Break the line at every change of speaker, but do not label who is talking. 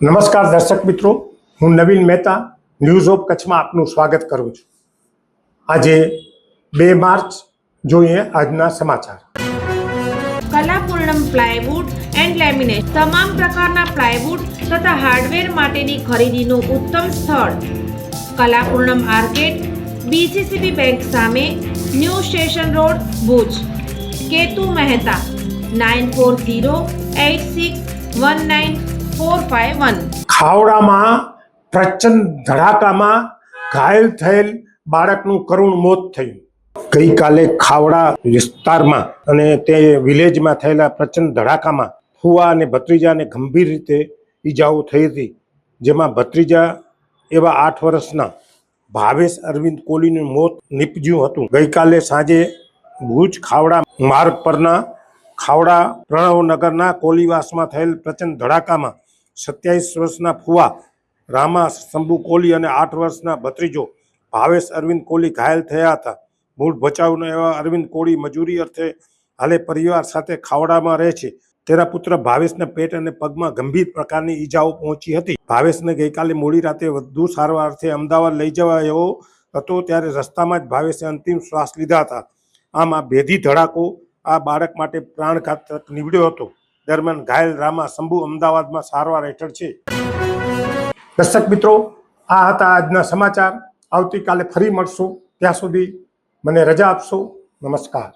નમસ્કાર દર્શક મિત્રો, હું નવીન મહેતા ન્યૂઝ ઓફ કચ્છમાં આપનું સ્વાગત કરું છું। આજે 2 માર્ચ જોઈએ આજના સમાચાર।
કલાપૂર્ણમ પ્લાયવુડ એન્ડ લેમિનેટ તમામ પ્રકારના પ્લાયવુડ તથા હાર્ડવેર માટેની ખરીદીનું ઉત્તમ સ્થળ કલાપૂર્ણમ આર્કેડ, બીસીસીબી બેંક સામે, new station road, Bhuj. Ketu Mehta 9408619451।
ખાવડામાં પ્રચંડ ધડાકામાં ઘાયલ થયેલ બાળકનું કરુણ મોત થયું। ગઈકાલે ખાવડા વિસ્તારમાં અને તે વિલેજમાં થયેલા પ્રચંડ ધડાકામાં ફુવા અને ભત્રીજાને ગંભીર રીતે ઈજાઓ થઈ હતી, જેમાં ભત્રીજા એવા 8 વર્ષના ભાવેશ અરવિંદ કોહલીનું મોત નીપજ્યું હતું। ગઈકાલે સાંજે ભુજ ખાવડા માર્ગ પરના ખાવડા પ્રણવનગરના કોલીવાસમાં થયેલ પ્રચંડ ધડાકામાં 27 વર્ષના ફુવા રામા શંભુ કોહલી અને 8 વર્ષના ભત્રીજો ભાવેશ અરવિંદ કોહલી ઘાયલ થયા હતા। મૂળ ભચાઉના એવા અરવિંદ કોહલી મજૂરી અર્થે હાલે પરિવાર સાથે ખાવડામાં રહે છે। તેના પુત્ર ભાવેશને પેટ અને પગમાં ગંભીર પ્રકારની ઈજાઓ પહોંચી હતી। ભાવેશને ગઈકાલે મોડી રાતે વધુ સારવાર અર્થે અમદાવાદ લઈ જવાયો હતો, ત્યારે રસ્તામાં જ ભાવેશે અંતિમ શ્વાસ લીધા હતા। આમ આ ભેદી ધડાકો આ બાળક માટે પ્રાણઘાતક નીવડ્યો હતો। દરમિયાન ઘાયલ રામા શંભુ અમદાવાદમાં સારવાર હેઠળ છે। દર્શક મિત્રો, આ હતા આજના સમાચાર। આવતીકાલે ફરી મળશું, ત્યાં સુધી મને રજા આપશો। નમસ્કાર।